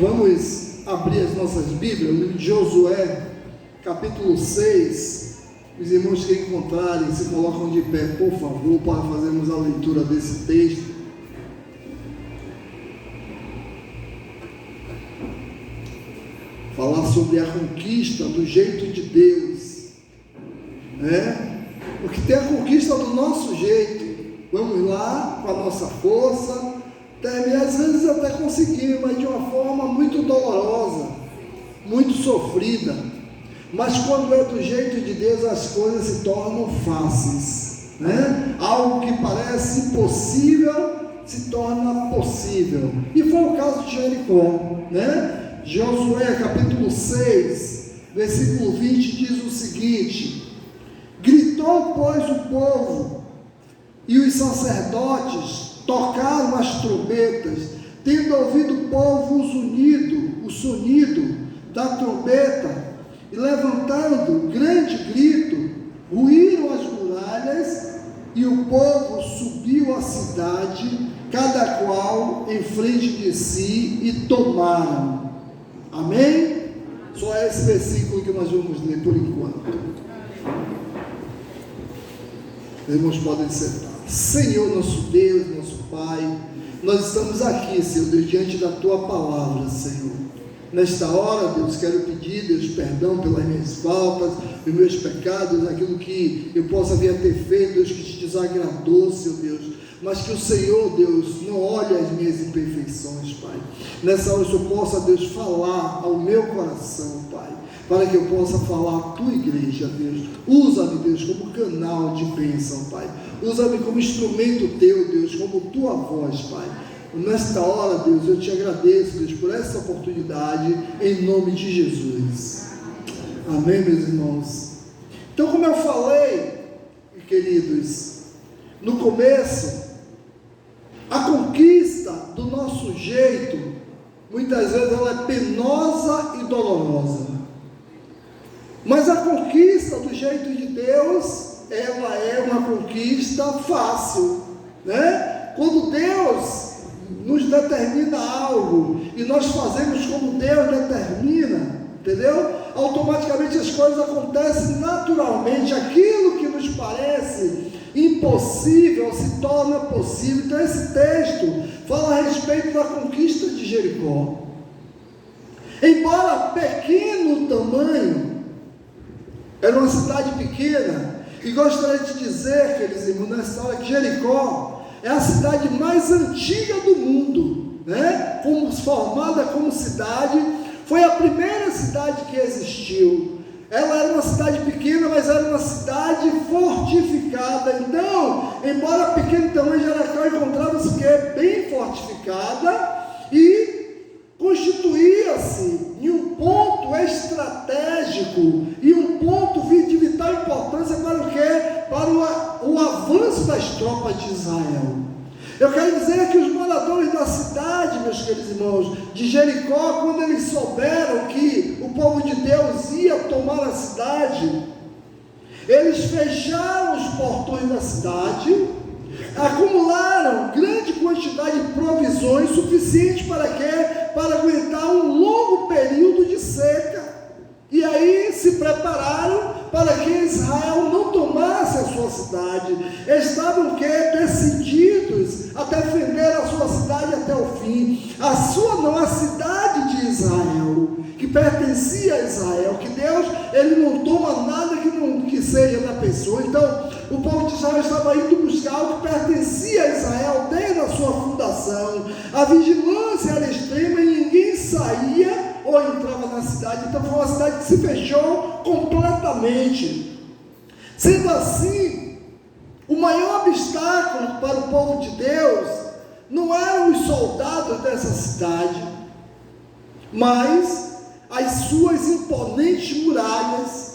Vamos abrir as nossas Bíblias, no livro de Josué, capítulo 6. Os irmãos que encontrarem, se colocam de pé, por favor, para fazermos a leitura desse texto. Falar sobre a conquista do jeito de Deus, né? Porque tem a conquista do nosso jeito. Vamos lá, com a nossa força, e às vezes até conseguimos, mas de uma forma muito dolorosa, muito sofrida. Mas quando é do jeito de Deus, as coisas se tornam fáceis, né? Algo que parece impossível se torna possível. E foi o caso de Jericó, né? Josué capítulo 6, versículo 20 diz o seguinte: gritou, pois, o povo, e os sacerdotes tocaram as trombetas, tendo ouvido o povo o sonido da trombeta, e levantando grande grito, ruíram as muralhas, e o povo subiu à cidade, cada qual em frente de si, e tomaram. Amém? Só é esse versículo que nós vamos ler por enquanto. Os irmãos podem sentar. Senhor, nosso Deus, nosso Pai, nós estamos aqui, Senhor Deus, diante da Tua palavra, Senhor. Nesta hora, Deus, quero pedir, Deus, perdão pelas minhas faltas, pelos meus pecados, aquilo que eu possa vir a ter feito, Deus, que te desagradou, Senhor Deus. Mas que o Senhor, Deus, não olhe as minhas imperfeições, Pai. Nessa hora o Senhor possa, Deus, falar ao meu coração, Pai, para que eu possa falar à Tua igreja, Deus. Usa-me, Deus, como canal de bênção, Pai. Usa-me como instrumento Teu, Deus, como Tua voz, Pai. Nesta hora, Deus, eu te agradeço, Deus, por essa oportunidade, em nome de Jesus. Amém, meus irmãos? Então, como eu falei, queridos, no começo, a conquista do nosso jeito, muitas vezes ela é penosa e dolorosa. Mas a conquista do jeito de Deus, ela é uma conquista fácil, né? Quando Deus nos determina algo e nós fazemos como Deus determina, entendeu? Automaticamente as coisas acontecem naturalmente. Aquilo que nos parece impossível se torna possível. Então esse texto fala a respeito da conquista de Jericó. Embora pequeno tamanho, era uma cidade pequena, e gostaria de dizer, queridos irmãos, nessa hora, que Jericó é a cidade mais antiga do mundo, né? Como formada como cidade, foi a primeira cidade que existiu. Ela era uma cidade pequena, mas era uma cidade fortificada. Então, embora pequeno tamanho, Jericó encontrava-se bem fortificada e constituía-se em um ponto estratégico e um ponto de vital importância para o quê? Para o avanço das tropas de Israel. Eu quero dizer que os moradores da cidade, meus queridos irmãos, de Jericó, quando eles souberam que o povo de Deus ia tomar a cidade, eles fecharam os portões da cidade, acumularam grande quantidade de provisões suficientes para quê? Para aguentar um longo período de seca. E aí se prepararam para que Israel não tomasse a sua cidade. Estavam decididos a defender a sua cidade até o fim. A cidade de Israel, que pertencia a Israel, que Deus, Ele não toma nada que seja da pessoa. Então, o povo de Israel estava indo buscar algo que pertencia a Israel desde a sua fundação. A vigilância era extrema e ninguém saía ou entrava na cidade. Então foi uma cidade que se fechou completamente. Sendo assim, o maior obstáculo para o povo de Deus não eram os soldados dessa cidade, mas as suas imponentes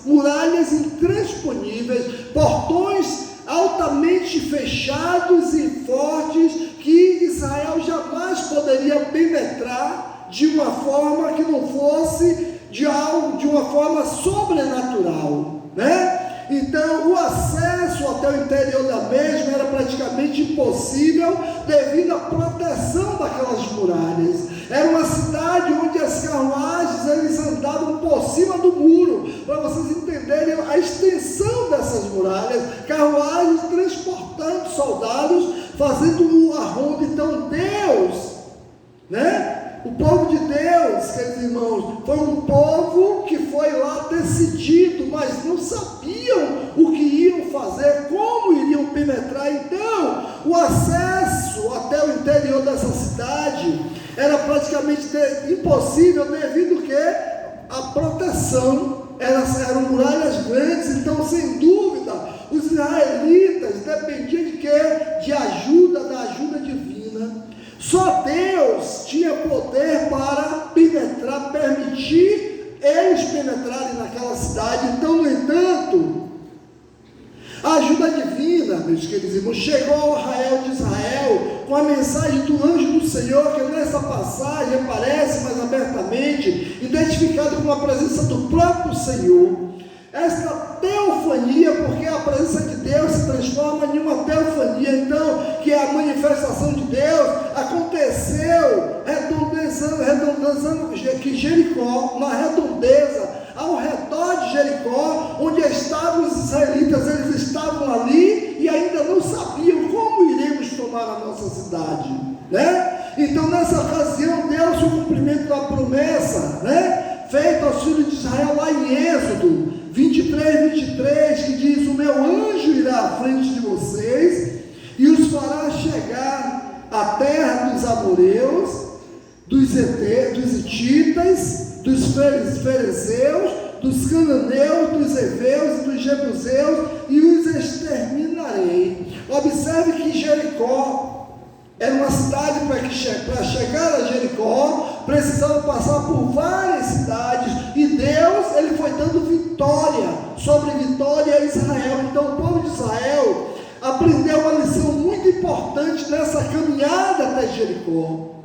muralhas intransponíveis, portões altamente fechados e fortes que Israel jamais poderia penetrar de uma forma que não fosse de uma forma sobrenatural, né? Então o acesso até o interior da mesma era praticamente impossível devido à proteção daquelas muralhas. Era uma cidade onde as carruagens eles andavam por cima do muro, para vocês entenderem a extensão dessas muralhas, carruagens transportando soldados, fazendo a ronda. Então Deus, o povo de Deus, queridos irmãos, foi um povo que foi lá decidido, mas não sabiam o que iam fazer, como iriam penetrar. Então, o acesso até o interior dessa cidade era praticamente impossível devido que a proteção eram muralhas grandes. Então, sem dúvida, os israelitas dependiam de quê? Da ajuda divina. Só Deus tinha poder para penetrar, permitir eles penetrarem naquela cidade. Então, no entanto, a ajuda divina, meus queridos irmãos, chegou ao arraial de Israel com a mensagem do anjo do Senhor, que nessa passagem aparece mais abertamente, identificado com a presença do próprio Senhor. Esta teofania, porque a presença de Deus se transforma em uma teofania, então, que é a manifestação de Deus, aconteceu redondezando que Jericó, na redondeza, ao redor de Jericó, onde estavam os israelitas. Eles estavam ali e ainda não sabiam como iremos tomar a nossa cidade, Então, nessa ocasião, Deus, o cumprimento da promessa, feita aos filhos de Israel lá em Êxodo 23, que diz: o meu anjo irá à frente de vocês e os fará chegar à terra dos amorreus, dos hititas, dos fariseus, dos cananeus, dos heveus e dos jebuseus, e os exterminarei. Observe que Jericó era uma cidade para chegar a Jericó, precisava passar por várias cidades, e Deus, ele foi dando vitória sobre vitória a Israel. Então o povo de Israel aprendeu uma lição muito importante nessa caminhada até Jericó,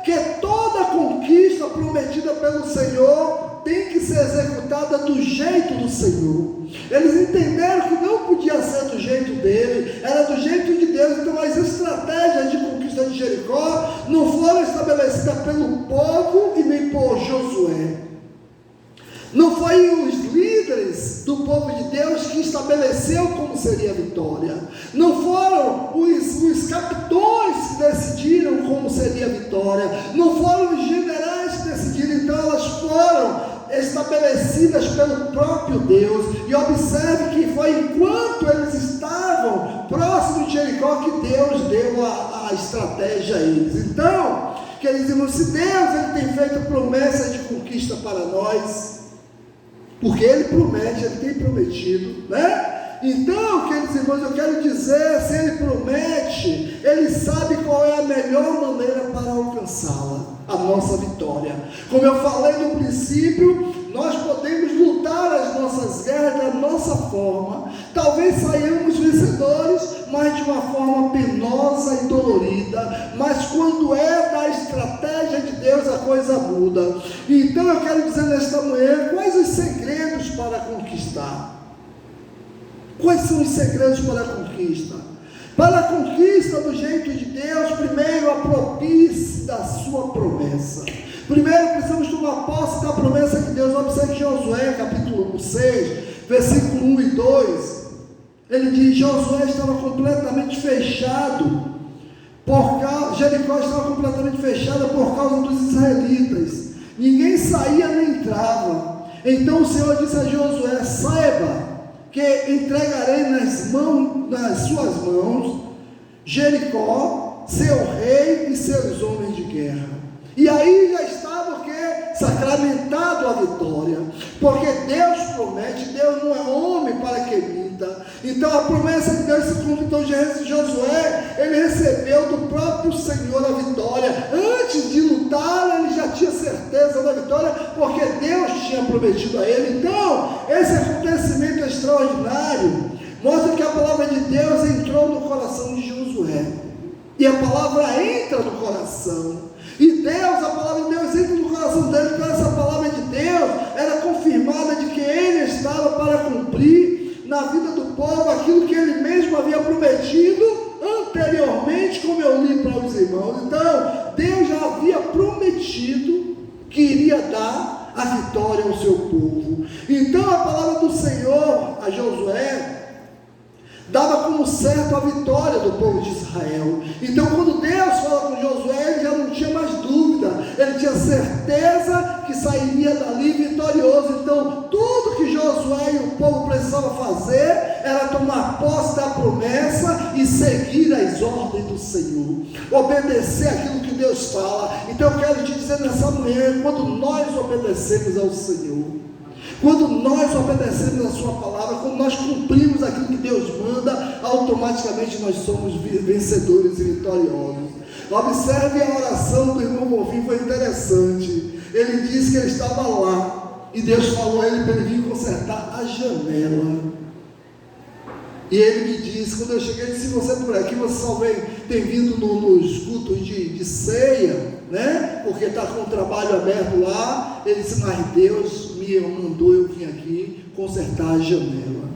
que toda conquista prometida pelo Senhor tem que ser executada do jeito do Senhor. Eles entenderam que não podia ser do jeito dele, era do jeito de Deus. Então as estratégias de conquista de Jericó não foram estabelecidas pelo povo e nem por Josué. Não foi os líderes do povo de Deus que estabeleceu como seria a vitória. Não foram os capitões que decidiram como seria a vitória. Não foram os generais que decidiram. Então elas foram estabelecidas pelo próprio Deus. E observe que foi enquanto eles estavam próximos de Jericó que Deus deu a estratégia a eles. Então, queridos irmãos, se Deus ele tem feito promessa de conquista para nós, porque Ele promete, Ele tem prometido, Então, queridos irmãos, eu quero dizer, se Ele promete, Ele sabe qual é a melhor maneira para alcançá-la, a nossa vitória. Como eu falei no princípio, nós podemos lutar as nossas guerras da nossa forma, talvez saiamos vencedores, mas de uma forma penosa e dolorida. Mas quando é da estratégia de Deus, a coisa muda. Então eu quero dizer nesta manhã, quais os segredos para conquistar? Quais são os segredos para a conquista? Para a conquista do jeito de Deus, primeiro apropie-se da sua promessa. Primeiro precisamos tomar posse da promessa de Deus. Observe Josué capítulo 6, versículo 1 e 2. Ele diz: Josué estava completamente fechado, Jericó estava completamente fechada por causa dos israelitas. Ninguém saía nem entrava. Então o Senhor disse a Josué: saiba que entregarei nas suas mãos Jericó, seu rei e seus homens de guerra. E aí já estava o que? Sacramentado a vitória, porque Deus promete, Deus não é homem para que minta. Então a promessa de Deus se cumpre. Então Josué, ele recebeu do próprio Senhor a vitória. Antes de lutar, ele já tinha certeza da vitória, porque Deus tinha prometido a ele. Então esse acontecimento extraordinário mostra que a palavra de Deus entrou no coração de Josué, e a palavra entra no coração. E Deus, a palavra de Deus entra no coração dele. Então essa palavra de Deus era confirmada de que ele estava para cumprir povo aquilo que ele mesmo havia prometido anteriormente, como eu li para os irmãos. Então, Deus já havia prometido que iria dar a vitória ao seu povo. Então, a palavra do Senhor a Josué dava como certo a vitória do povo de Israel. Então, quando Deus fala com Josué, ele já não tinha mais dúvida, ele tinha certeza que sairia dali vitorioso. Então, tudo que Josué e o povo precisavam fazer era tomar posse da promessa e seguir as ordens do Senhor, obedecer aquilo que Deus fala. Então, eu quero te dizer nessa manhã, quando nós obedecemos ao Senhor, quando nós obedecemos a sua palavra, quando nós cumprimos aquilo que Deus manda, automaticamente nós somos vencedores e vitoriosos. Observe a oração do irmão Bonfim, foi interessante. Ele disse que ele estava lá e Deus falou a ele para ele vir consertar a janela. E ele me disse, quando eu cheguei, ele disse: você por aqui, você só tem vindo nos cultos de ceia, né? Porque está com o trabalho aberto lá. Ele disse: mas Deus me mandou eu vir aqui consertar a janela.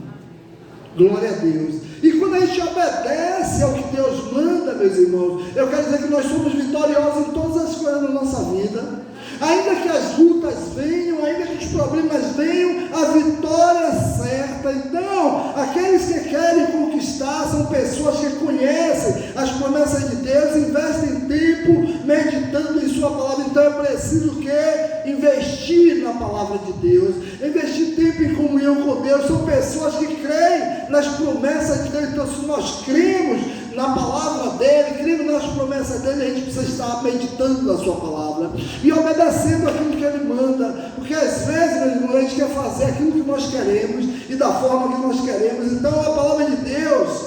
Glória a Deus. E quando a gente obedece ao que Deus manda, meus irmãos, eu quero dizer que nós somos vitoriosos em todas as coisas da nossa vida. Ainda que as lutas venham, ainda que os problemas venham, a vitória é certa. Então, aqueles que querem conquistar são pessoas que conhecem as promessas de Deus, investem tempo meditando em sua palavra. Então é preciso que investir na palavra de Deus, investir tempo em comunhão com Deus. São pessoas que creem nas promessas de Deus. Então, se nós cremos na palavra dele, cremos nas promessas dele, a gente precisa estar meditando na sua palavra e obedecendo aquilo que ele manda, porque às vezes, meu irmão, a gente quer fazer aquilo que nós queremos e da forma que nós queremos. Então a palavra de Deus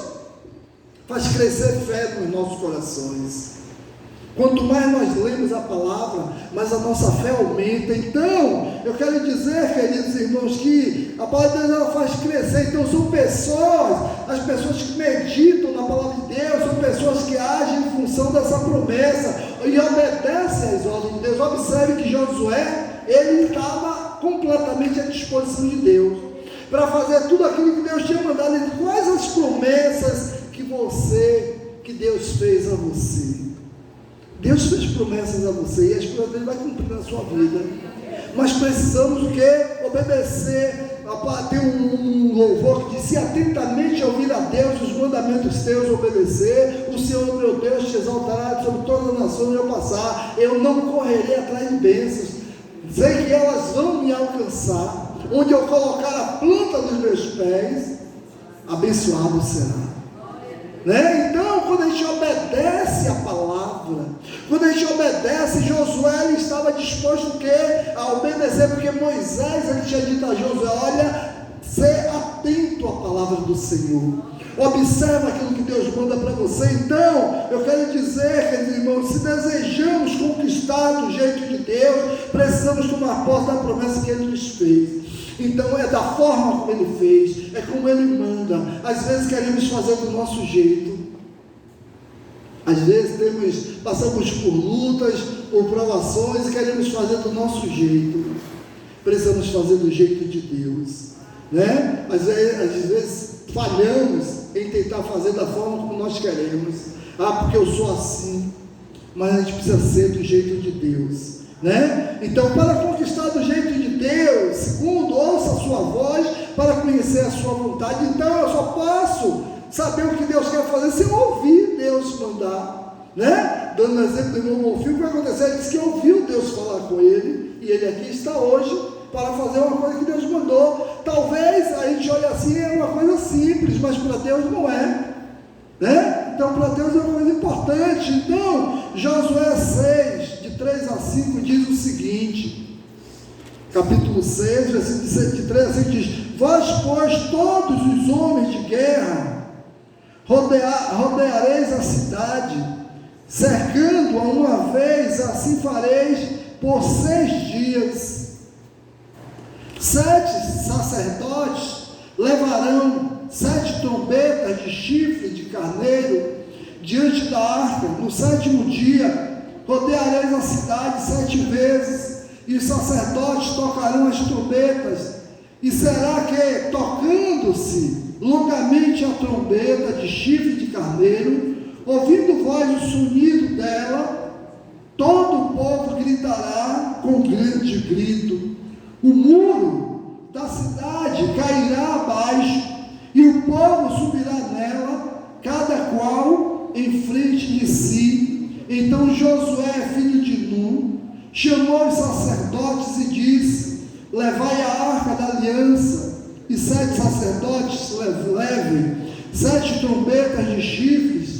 faz crescer fé nos nossos corações. Quanto mais nós lemos a palavra, mais a nossa fé aumenta. Então, eu quero dizer, queridos irmãos, que a palavra de Deus ela faz crescer. Então, são pessoas, as pessoas que meditam na palavra de Deus, são pessoas que agem em função dessa promessa e obedecem às ordens de Deus. Observe que Josué, ele estava completamente à disposição de Deus para fazer tudo aquilo que Deus tinha mandado. Quais as promessas que Deus fez a você? Deus fez promessas a você e as promessas dele vai cumprir na sua vida, mas precisamos o que? Obedecer. Tem um louvor que diz: se atentamente ouvir a Deus, os mandamentos teus obedecer, o Senhor meu Deus te exaltará sobre todas as nações onde eu passar. Eu não correrei atrás de bênçãos, sei que elas vão me alcançar. Onde eu colocar a planta dos meus pés, abençoado será. Né? Então, quando a gente obedece a palavra, quando a gente obedece, Josué ele estava disposto a obedecer, porque Moisés ele tinha dito a Josué: olha, ser atento à palavra do Senhor, observa aquilo que Deus manda para você. Então, eu quero dizer, queridos irmãos, se desejamos conquistar do jeito de Deus, precisamos tomar posse da promessa que Ele nos fez. Então é da forma como Ele fez, é como Ele manda. Às vezes queremos fazer do nosso jeito, às vezes passamos por lutas, por provações e queremos fazer do nosso jeito. Precisamos fazer do jeito de Deus, né? Às vezes falhamos em tentar fazer da forma como nós queremos. Porque eu sou assim. Mas a gente precisa ser do jeito de Deus, né? Então, para conquistar do jeito de Deus, segundo, ouça a sua voz para conhecer a sua vontade. Então, eu só posso saber o que Deus quer fazer se eu ouvir Deus mandar, né? Dando um exemplo do irmão Bonfim, o que vai acontecer? Ele disse que ouviu Deus falar com ele, e ele aqui está hoje para fazer uma coisa que Deus mandou. Talvez a gente olhe assim, é uma coisa simples, mas para Deus não é, né? Então para Deus é uma coisa importante. Então Josué 6, de 3 a 5 diz o seguinte, capítulo 6, versículo de 3 a 5 diz: vós, pois, todos os homens de guerra, rodeareis a cidade, cercando-a uma vez, assim fareis por 6 dias. 7 sacerdotes levarão 7 trombetas de chifre de carneiro diante da arca. No 7º dia rodeareis a cidade 7 vezes, e os sacerdotes tocarão as trombetas, e será que, tocando-se longamente a trombeta de chifre de carneiro, ouvindo voz o sonido dela, todo o povo gritará com grande grito. O muro da cidade cairá abaixo, e o povo subirá nela, cada qual em frente de si. Então Josué, filho de Nun, chamou os sacerdotes e disse: levai a arca da aliança, e 7 sacerdotes levem 7 trombetas de chifres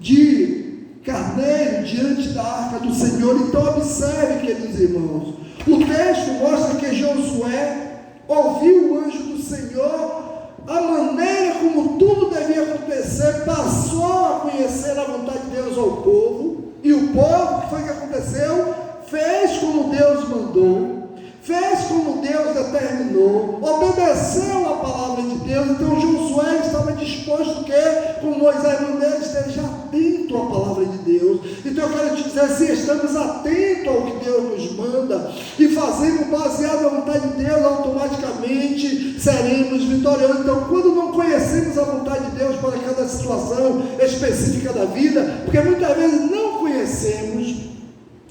de carneiro diante da arca do Senhor. Então observe, queridos irmãos, o texto mostra que Josué ouviu o anjo do Senhor, a maneira como tudo devia acontecer, passou a conhecer a vontade de Deus ao povo, e o povo, o que foi que aconteceu? Fez como Deus mandou, fez como Deus determinou, obedeceu a palavra de Deus. Então Josué estava disposto que, com Moisés mandando, esteja atento à palavra de Deus. Então eu quero te dizer, se estamos atentos ao que Deus nos manda e fazemos baseado na vontade de Deus, automaticamente seremos vitoriosos. Então, quando não conhecemos a vontade de Deus para cada situação específica da vida, porque muitas vezes não conhecemos,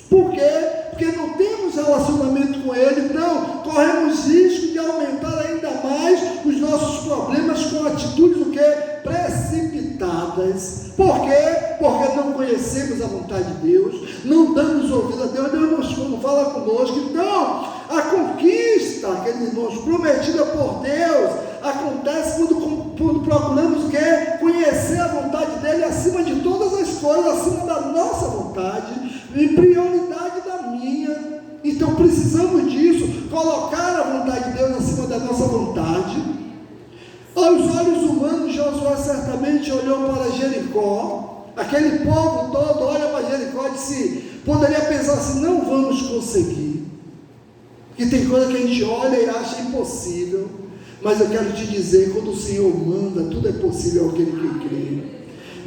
por quê? Porque não temos relacionamento com Ele, então corremos risco de aumentar ainda mais os nossos problemas com atitudes o quê? Precipitadas. Por quê? Porque não conhecemos a vontade de Deus, não damos ouvido a Deus, Deus não fala conosco. Então, a conquista, aqueles irmãos, prometida por Deus, acontece quando procuramos o quê? Conhecer a vontade dEle acima de todas as coisas, acima da nossa vontade, em prioridade da minha. Então precisamos disso, colocar a vontade de Deus acima da nossa vontade. Aos olhos humanos, Josué certamente olhou para Jericó, aquele povo todo olha para Jericó e disse, poderia pensar assim, não vamos conseguir, que tem coisa que a gente olha e acha impossível, mas eu quero te dizer, quando o Senhor manda, tudo é possível àquele que crê.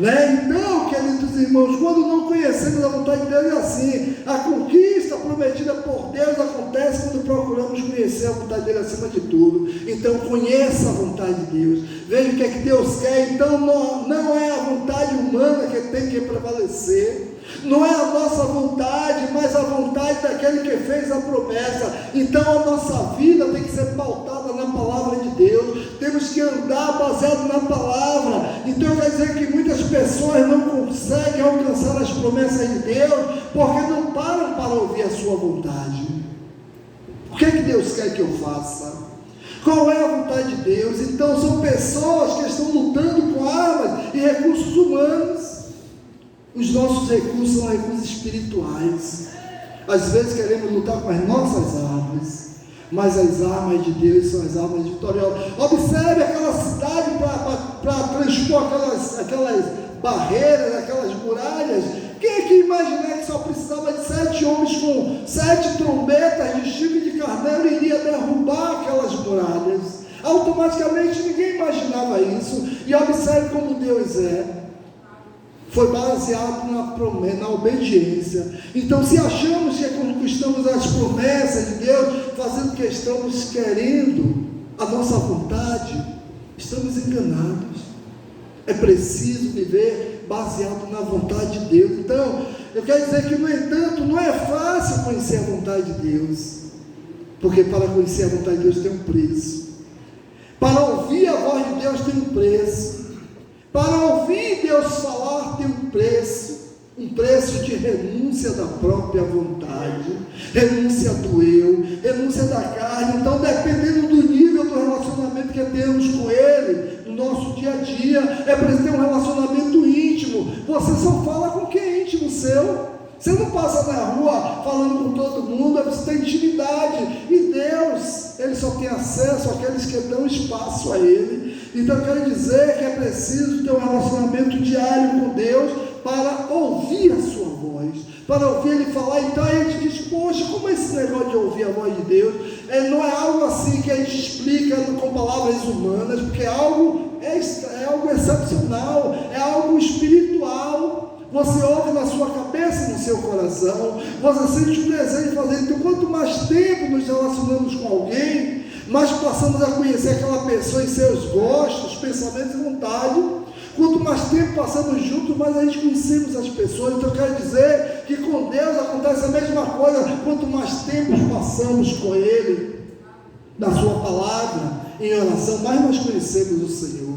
Então, queridos irmãos, quando não conhecemos a vontade de Deus, é assim, a conquista prometida por Deus acontece quando procuramos conhecer a vontade dele acima de tudo. Então conheça a vontade de Deus, veja o que é que Deus quer. Então não é a vontade humana que tem que prevalecer, não é a nossa vontade, mas a vontade daquele que fez a promessa. Então a nossa vida tem que ser pautada na palavra de Deus, temos que andar baseado na palavra. Então quer dizer que muitas pessoas não conseguem alcançar as promessas de Deus, porque não param para ouvir a sua vontade. O que é que Deus quer que eu faça? Qual é a vontade de Deus? Então são pessoas que estão lutando com armas e recursos humanos. Os nossos recursos são recursos espirituais. Às vezes queremos lutar com as nossas armas, mas as armas de Deus são as armas vitoriosas. Observe aquela cidade para transpor aquelas barreiras, aquelas muralhas. Quem é que imaginar que só precisava de 7 homens com 7 trombetas de chifre de carneiro iria derrubar aquelas muralhas? Automaticamente ninguém imaginava isso. E observe como Deus é. Foi baseado na promessa, na obediência. Então, se achamos que conquistamos as promessas de Deus, fazendo o que estamos querendo, a nossa vontade, estamos enganados. É preciso viver baseado na vontade de Deus. Então, eu quero dizer que, no entanto, não é fácil conhecer a vontade de Deus, porque para conhecer a vontade de Deus tem um preço. Para ouvir a voz de Deus tem um preço. Para ouvir Deus falar tem um preço de renúncia da própria vontade, renúncia do eu, renúncia da carne. Então, dependendo do nível do relacionamento que temos com Ele, no nosso dia a dia, é preciso ter um relacionamento íntimo. Você só fala com quem é íntimo seu. Você não passa na rua falando com todo mundo, você tem intimidade, e Deus, Ele só tem acesso àqueles que dão espaço a Ele. Então eu quero dizer que é preciso ter um relacionamento diário com Deus, para ouvir a sua voz, para ouvir Ele falar. Então a gente diz, poxa, como é esse negócio de ouvir a voz de Deus? Não é algo assim que a gente explica com palavras humanas, porque é algo excepcional, é algo espiritual. Você ouve na sua cabeça e no seu coração, você sente um desejo de fazer. Então, quanto mais tempo nos relacionamos com alguém, mais passamos a conhecer aquela pessoa em seus gostos, pensamentos e vontade. Quanto mais tempo passamos juntos, mais a gente conhecemos as pessoas. Então eu quero dizer que com Deus acontece a mesma coisa. Quanto mais tempo passamos com Ele, na sua palavra, em oração, mais nós conhecemos o Senhor.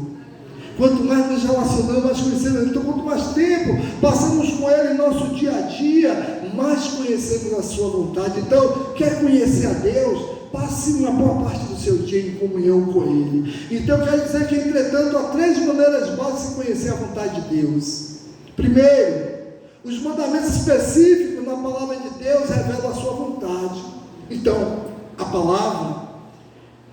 Quanto mais nos relacionamos, mais conhecemos Ele. Então quanto mais tempo passamos com Ele em nosso dia a dia, mais conhecemos a sua vontade. Então, quer conhecer a Deus? Passe uma boa parte do seu dia em comunhão com Ele. Então, eu quero dizer que, entretanto, há 3 maneiras básicas de conhecer a vontade de Deus. Primeiro, os mandamentos específicos na palavra de Deus revelam a sua vontade. Então, a palavra.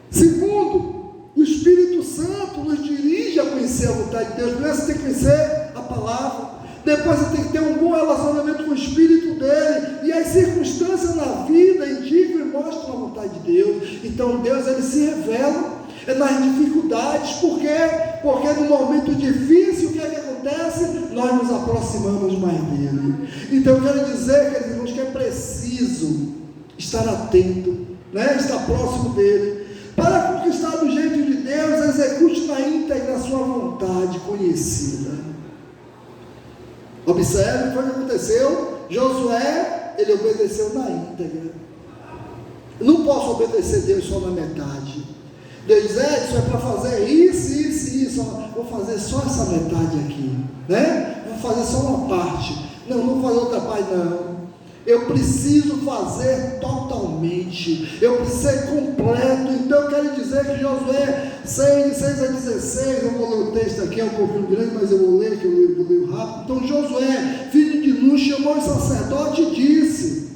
Segundo, o Espírito Santo nos dirige a conhecer a vontade de Deus. Primeiro você tem que conhecer a palavra. Depois você tem que ter um bom relacionamento com o Espírito dele. E as circunstâncias na vida indicam e mostram a vontade de Deus. Então Deus, ele se revela nas dificuldades. Por quê? Porque no momento difícil, o que é que acontece? Nós nos aproximamos mais dele. Então eu quero dizer, queridos irmãos, que é preciso estar atento, né? Estar próximo dele. Para conquistar do jeito de Deus, execute na íntegra a sua vontade conhecida. Observe o que aconteceu. Josué, ele obedeceu na íntegra. Eu não posso obedecer a Deus só na metade. Deus diz, isso é para fazer isso, vou fazer só essa metade aqui, né? Vou fazer só uma parte. Não vou fazer outra parte, não. Eu preciso fazer totalmente, eu preciso ser completo. Então eu quero dizer que Josué 6 a 16, eu vou ler o texto aqui, é um pouquinho grande, mas eu vou ler, que eu leio rápido. Então Josué, filho de Nun, chamou o sacerdote e disse: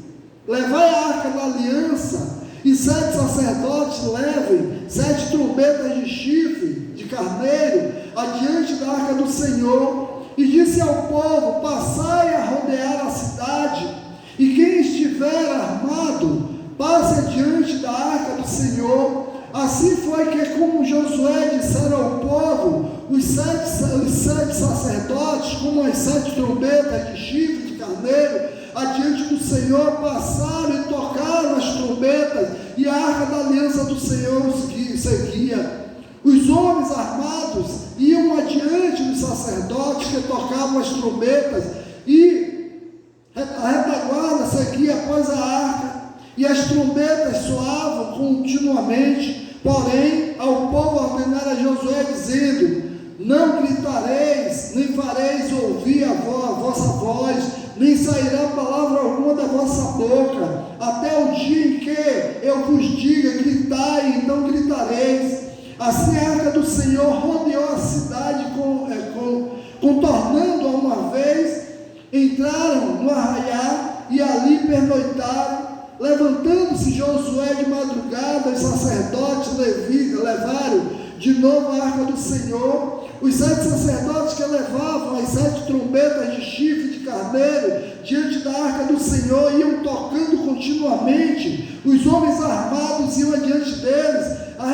levai a arca da aliança, e 7 sacerdotes levem 7 trombetas de chifre de carneiro adiante da arca do Senhor. E disse ao povo: passai a rodear a cidade, e quem estiver armado, passe adiante da arca do Senhor. Assim foi que, como Josué dissera ao povo, os sete sacerdotes, com as 7 trombetas de chifre de carneiro, adiante do Senhor, passaram e tocaram as trombetas, e a arca da aliança do Senhor seguia. Os homens armados iam adiante dos sacerdotes que tocavam as trombetas, e a retaguarda seguia após a arca, e as trombetas soavam continuamente. Porém, ao povo ordenara a Josué, dizendo: não gritareis, nem fareis ouvir a vossa voz, nem sairá palavra alguma da vossa boca, até o dia em que eu vos diga: gritai, então gritareis. Assim a arca do Senhor rodeou a cidade, contornando-a uma vez. Entraram no arraial e ali pernoitaram. Levantando-se Josué de madrugada, os sacerdotes levaram de novo a arca do Senhor. Os 7 sacerdotes que levavam as 7 trombetas de chifre de carneiro diante da arca do Senhor iam tocando continuamente. Os homens armados iam adiante deles. A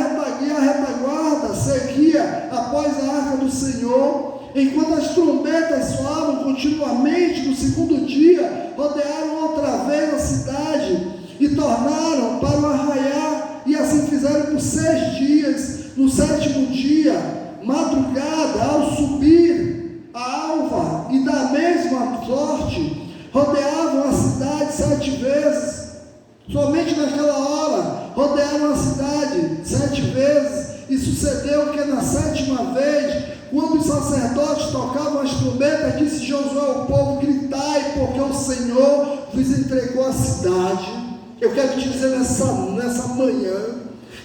retaguarda seguia após a arca do Senhor. Enquanto as trombetas soavam continuamente, no segundo dia, rodearam outra vez a cidade e tornaram para o arraial, e assim fizeram por 6 dias. No 7º dia, madrugada, ao subir a alva e da mesma sorte, rodeavam a cidade 7 vezes. Somente naquela hora, rodearam a cidade 7 vezes. E sucedeu que na 7ª vez, quando os sacerdotes tocavam as trombetas, disse Josué ao povo: gritai, porque o Senhor vos entregou a cidade. Eu quero te dizer nessa manhã,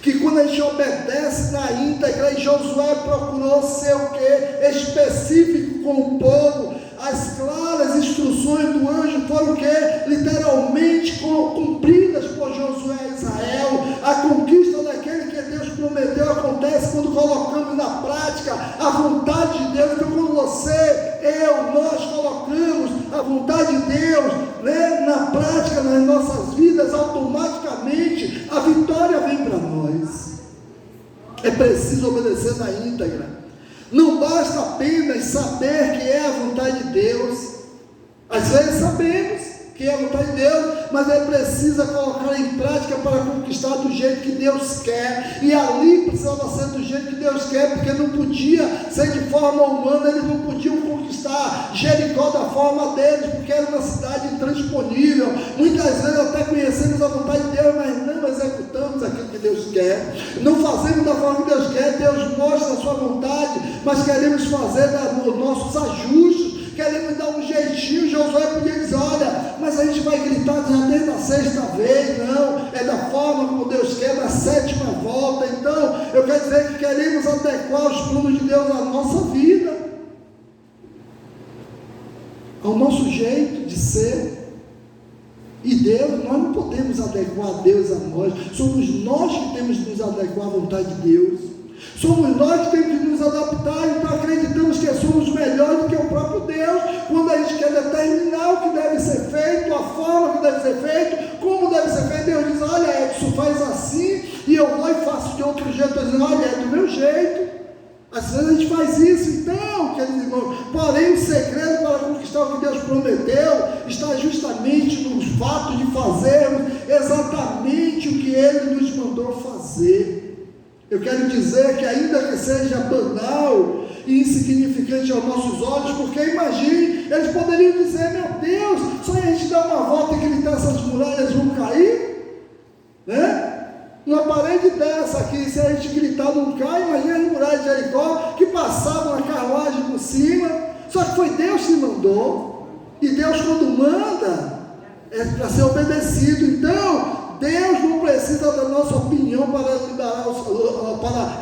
que quando a gente obedece na íntegra, e Josué procurou ser o quê? Específico com o povo. As claras instruções do anjo foram o quê? Literalmente cumpridas por Josué e Israel. A conquista daquele que Deus prometeu acontece quando colocamos na prática a vontade de Deus. Então quando nós colocamos a vontade de Deus, né, na prática, nas nossas vidas, automaticamente a vitória vem para nós. É preciso obedecer na íntegra. Não basta apenas saber que é a vontade de Deus. Às vezes sabemos, que é a vontade de Deus, mas ele precisa colocar em prática para conquistar do jeito que Deus quer, e ali precisava ser do jeito que Deus quer, porque não podia ser de forma humana, eles não podiam conquistar Jericó da forma deles, porque era uma cidade intransponível. Muitas vezes até conhecemos a vontade de Deus, mas não executamos aquilo que Deus quer, não fazemos da forma que Deus quer. Deus mostra a sua vontade, mas queremos fazer os nossos ajustes, queremos dar um jeitinho. Josué podia dizer: olha, mas a gente vai gritar já desde a sexta vez. Não, é da forma como Deus quer, na sétima volta. Então, eu quero dizer que queremos adequar os planos de Deus à nossa vida, ao nosso jeito de ser. E Deus, nós não podemos adequar a Deus a nós, somos nós que temos que nos adequar à vontade de Deus, somos nós que temos que nos adaptar. Então acreditamos que somos melhores do que o próprio Deus, quando a gente quer determinar o que deve ser feito, a forma que deve ser feito, como deve ser feito. Deus diz: olha, Edson, faz assim, e eu vou e faço de outro jeito. Eu digo: olha, é do meu jeito. Às vezes a gente faz isso. Então, queridos irmãos, porém o segredo para conquistar o que Deus prometeu está justamente no fato de fazermos exatamente o que Ele nos mandou fazer. Eu quero dizer que, ainda que seja banal e insignificante aos nossos olhos, porque imagine, eles poderiam dizer: meu Deus, só a gente dar uma volta e gritar, essas muralhas vão cair, né? Uma parede dessa aqui, se a gente gritar não cai. Imagina as muralhas de Jericó, que passavam a carruagem por cima. Só que foi Deus que mandou, e Deus, quando manda, é para ser obedecido. Então Deus não precisa da nossa opinião para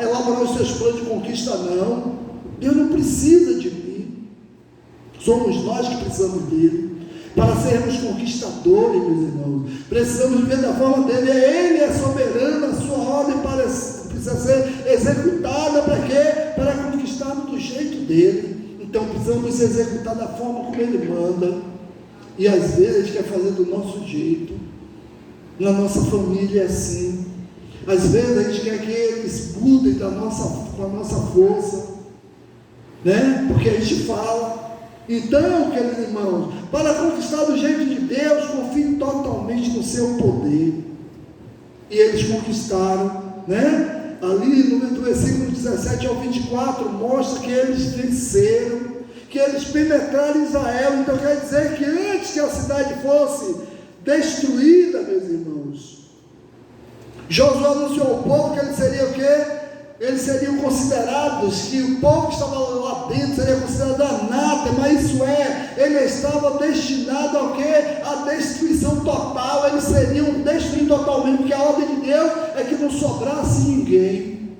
elaborar os seus planos de conquista, não. Deus não precisa de mim, somos nós que precisamos dele. Para sermos conquistadores, meus irmãos, precisamos viver da forma dele. Ele é soberano, a sua ordem precisa ser executada. Para quê? Para conquistarmos do jeito dele. Então precisamos executar da forma como ele manda. E às vezes a gente quer fazer do nosso jeito. Na nossa família é assim. Às vezes a gente quer que eles mudem com a nossa força, né? Porque a gente fala. Então, queridos irmãos, para conquistar do jeito de Deus, confie totalmente no seu poder. E eles conquistaram, né? Ali no versículo 17 ao 24, mostra que eles venceram, que eles penetraram Israel. Então quer dizer que antes que a cidade fosse destruída, meus irmãos, Josué anunciou ao povo que ele seria o quê? Eles seriam considerados, que o povo que estava lá dentro seria considerado anátema. Isso é, ele estava destinado ao quê? A destruição total. Eles seriam destruídos totalmente, porque a ordem de Deus é que não sobrasse ninguém,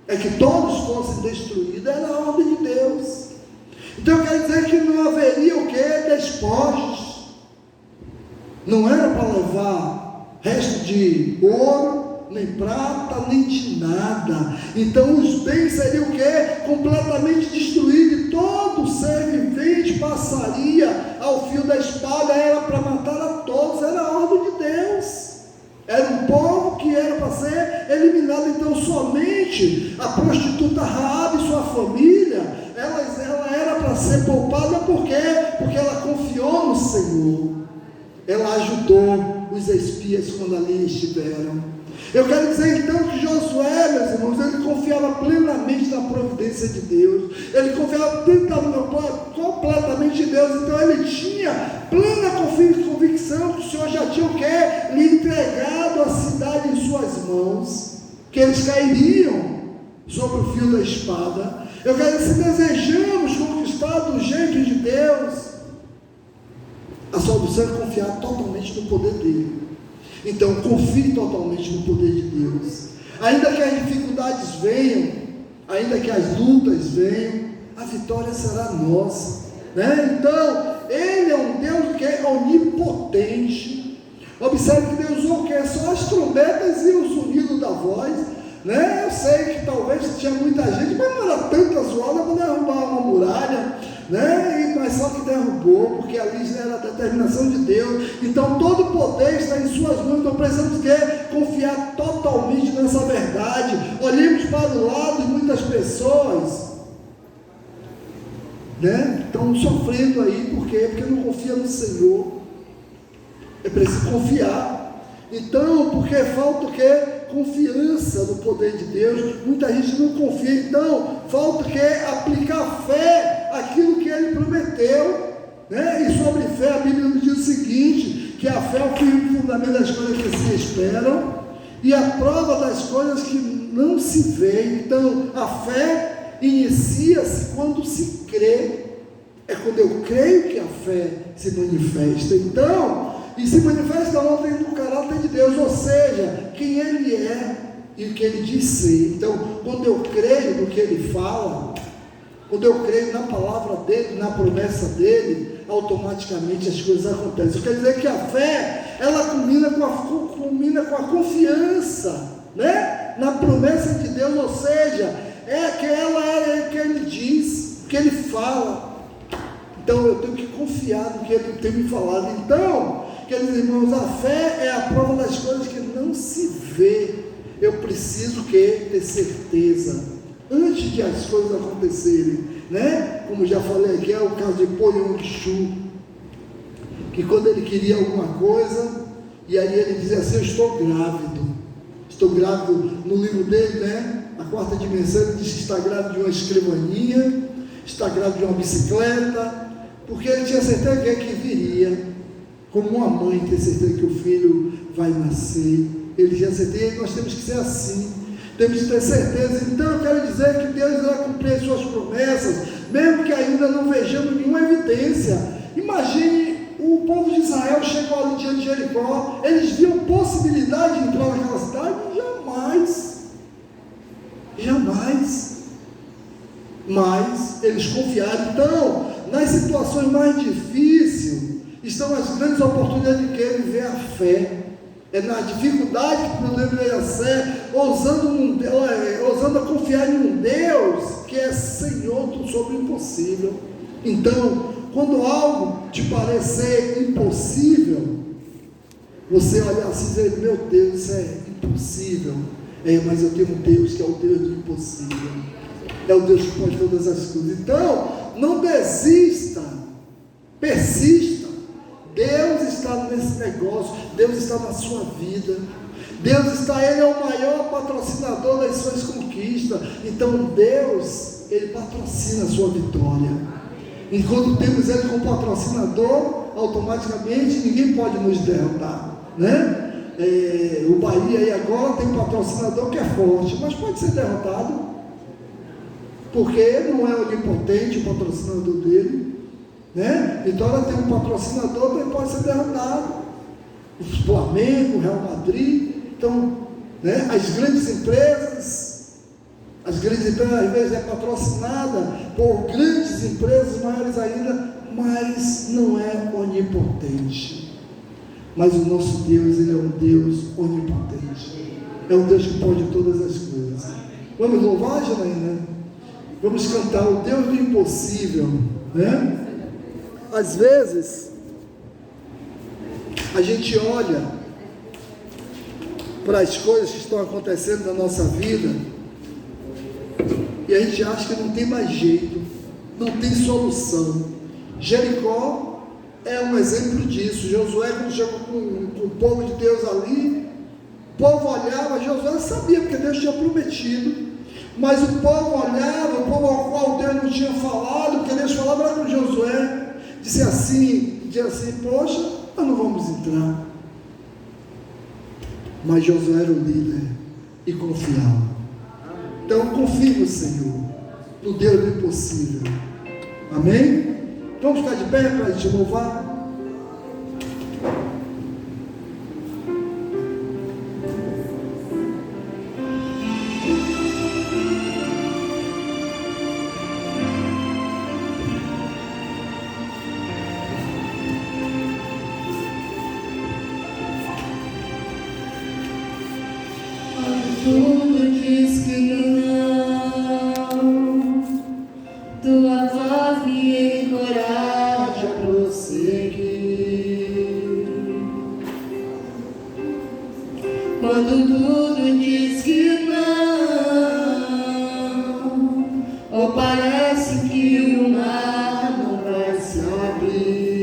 é que todos fossem destruídos. Era a ordem de Deus. Então quer dizer que não haveria o quê? Despojos. Não era para levar resto de ouro, nem prata, nem de nada. Então os bens seriam o quê? Completamente destruídos, e todo ser vivente passaria ao fio da espada. Era para matar a todos, era a ordem de Deus. Era um povo que era para ser eliminado. Então somente a prostituta Raabe e sua família, ela era para ser poupada. Por quê? Porque ela confiou no Senhor, ela ajudou os espias quando ali estiveram. Eu quero dizer então que Josué, meus irmãos, ele confiava plenamente na providência de Deus, ele confiava completamente em Deus. Então ele tinha plena convicção que o Senhor já tinha o quê? Lhe entregado a cidade em suas mãos, que eles cairiam sobre o fio da espada. Eu quero dizer, se desejamos conquistar do jeito de Deus, a solução é confiar totalmente no poder dele. Então confie totalmente no poder de Deus. Ainda que as dificuldades venham, ainda que as lutas venham, a vitória será nossa, né? Então ele é um Deus que é onipotente. Observe que Deus usou o que? Só as trombetas e o zunido da voz, né? Eu sei que talvez tinha muita gente, mas não era tanta zoada para derrubar uma muralha, né? Mas só que derrubou, porque ali já era a determinação de Deus. Então todo o poder está em suas mãos. Então precisamos confiar totalmente nessa verdade. Olhemos para o lado de muitas pessoas, né? Estão sofrendo aí, por quê? Porque não confia no Senhor. É preciso confiar. Então, porque falta o quê? Confiança no poder de Deus. Muita gente não confia. Então, falta o quê? Aplicar fé àquilo que Ele prometeu, né? E sobre fé, a Bíblia nos diz o seguinte, que a fé é o firme fundamento das coisas que se esperam e a prova das coisas que não se vê. Então, a fé inicia-se quando se crê. É quando eu creio que a fé se manifesta. Então, e se manifesta ontem no caráter de Deus, ou seja, quem Ele é e o que Ele diz ser. Então, quando eu creio no que Ele fala, quando eu creio na palavra dEle, na promessa dEle, automaticamente as coisas acontecem. Isso quer dizer que a fé, ela culmina com a confiança, né? Na promessa de Deus, ou seja, é que Ele diz, que Ele fala. Então eu tenho que confiar no que Ele tem me falado. Então, queridos irmãos, a fé é a prova das coisas que não se vê. Eu preciso ter certeza antes de as coisas acontecerem, né? Como já falei aqui, é o caso de Po Yong-Chu, que quando ele queria alguma coisa, e aí ele dizia assim: eu estou grávido, no livro dele, né? A quarta dimensão, ele diz que está grávido de uma escrivaninha, está grávido de uma bicicleta, porque ele tinha certeza que viria, como uma mãe tem certeza que o filho vai nascer. Ele tinha certeza, e nós temos que ser assim, temos que ter certeza. Então eu quero dizer que Deus vai cumprir as suas promessas, mesmo que ainda não vejamos nenhuma evidência. Imagine, o povo de Israel chegou ali diante de Jericó, eles viam possibilidade de entrar naquela cidade? Jamais, mas eles confiaram. Então, nas situações mais difíceis, estão as grandes oportunidades de querer viver a fé. É na dificuldade que podemos ver a fé, ousando a confiar em um Deus que é Senhor sobre o impossível. Então, quando algo te parecer impossível, você olhar assim e dizer: meu Deus, isso é impossível. Mas eu tenho um Deus que é o Deus do impossível. É o Deus que pode todas as coisas. Então, não desista, persista. Deus está nesse negócio, Deus está na sua vida, Ele é o maior patrocinador das suas conquistas. Então Deus, Ele patrocina a sua vitória. E quando temos Ele como patrocinador, automaticamente ninguém pode nos derrotar, né? O Bahia aí agora tem um patrocinador que é forte, mas pode ser derrotado, porque não é onipotente o patrocinador dele, né? Então ela tem um patrocinador que pode ser derrotado. O Flamengo, o Real Madrid. Então, né, as grandes empresas às vezes é patrocinada por grandes empresas, maiores ainda, mas não é onipotente. Mas o nosso Deus, Ele é um Deus onipotente, é um Deus que pode todas as coisas. Vamos louvar, Janaína? Vamos cantar o Deus do impossível, né? Às vezes a gente olha para as coisas que estão acontecendo na nossa vida e a gente acha que não tem mais jeito, não tem solução. Jericó é um exemplo disso. Josué, quando chegou com o povo de Deus ali, o povo olhava, Josué sabia, porque Deus tinha prometido, mas o povo olhava, o povo ao qual Deus não tinha falado, porque Deus falava era com Josué, dizia assim, poxa, nós não vamos entrar. Mas Josué era o líder e confiava. Então confie no Senhor, no Deus do impossível. Amém? Vamos ficar de pé para a gente louvar. Tudo diz que não, tua voz me encoraja a prosseguir. Quando tudo diz que não, ou parece que o mar não vai se abrir,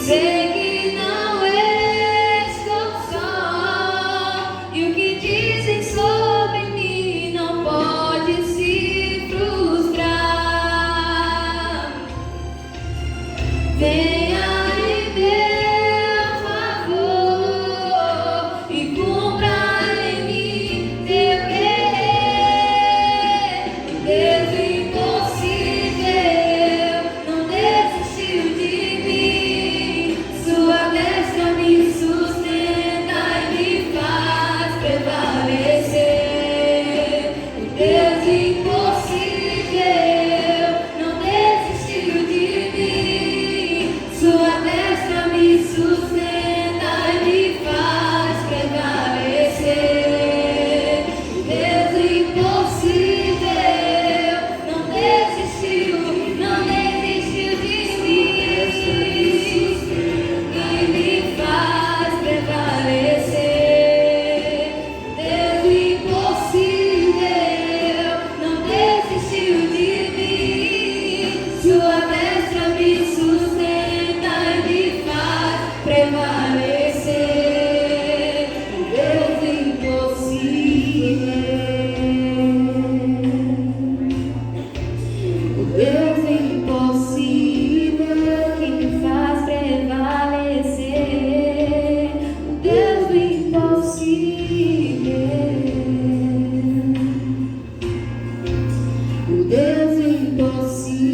Sei que não estou só, e o que dizem sobre mim não pode se frustrar. Venha em meu favor e cumpra em mim teu querer. Deus impossível não desistiu de mim. Sua destra me sustenta e me faz prevalecer. Deus impossível não desistiu de mim. Sua destra me sustenta e me faz prevalecer. Deus impossível não desistiu de mim e me faz prevalecer. Deus impossível não desistiu de mim. Sua destra me sustenta e me faz prevalecer. Deus impossível. O Deus impossível que me faz prevalecer. O Deus impossível. O Deus impossível.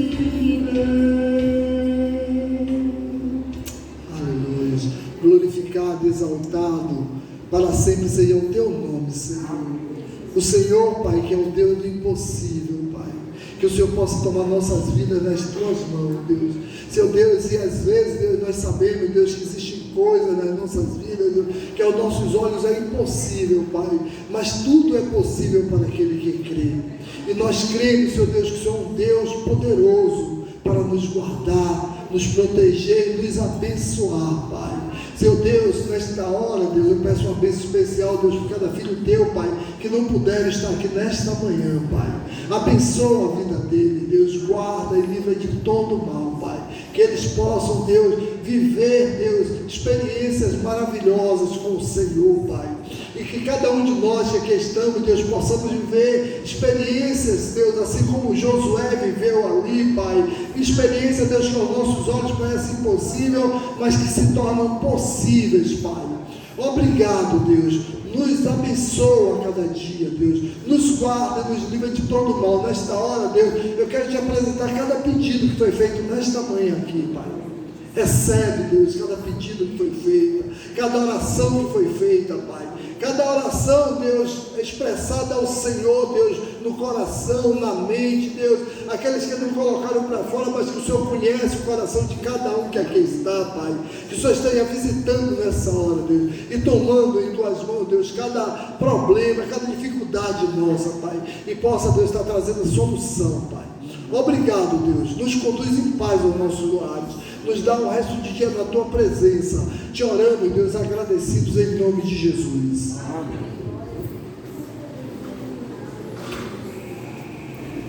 Aleluia. Glorificado, exaltado, para sempre seja o teu nome, Senhor. O Senhor, Pai, que é o Deus do impossível, Pai. Que o Senhor possa tomar nossas vidas nas tuas mãos, Deus. Seu Deus, e às vezes, Deus, nós sabemos, Deus, que existem coisas nas nossas vidas, Deus, que aos nossos olhos é impossível, Pai. Mas tudo é possível para aquele que crê. E nós cremos, Senhor Deus, que o Senhor é um Deus poderoso para nos guardar, nos proteger e nos abençoar, Pai. Seu Deus, nesta hora, Deus, eu peço uma bênção especial, Deus, por cada filho teu, Pai, que não puder estar aqui nesta manhã, Pai. Abençoa a vida dele, Deus, guarda e livra de todo mal, Pai. Que eles possam, Deus, viver, Deus, experiências maravilhosas com o Senhor, Pai. E que cada um de nós que aqui estamos, Deus, possamos viver experiências, Deus, assim como Josué viveu ali, Pai. Experiências, Deus, que aos nossos olhos parecem impossível, mas que se tornam possíveis, Pai. Obrigado, Deus. Nos abençoa a cada dia, Deus. Nos guarda, nos livra de todo mal. Nesta hora, Deus, eu quero te apresentar cada pedido que foi feito nesta manhã aqui, Pai. Recebe, Deus, cada pedido que foi feito, cada oração que foi feita, Pai. Cada oração, Deus, expressada ao Senhor, Deus, no coração, na mente, Deus, aqueles que não colocaram para fora, mas que o Senhor conhece o coração de cada um que aqui está, Pai. Que o Senhor esteja visitando nessa hora, Deus, e tomando em tuas mãos, Deus, cada problema, cada dificuldade nossa, Pai, e possa, Deus, estar trazendo solução, Pai. Obrigado, Deus, nos conduz em paz aos nossos lares, nos dá um resto de dia na tua presença, te oramos, Deus, agradecidos em nome de Jesus. Amém.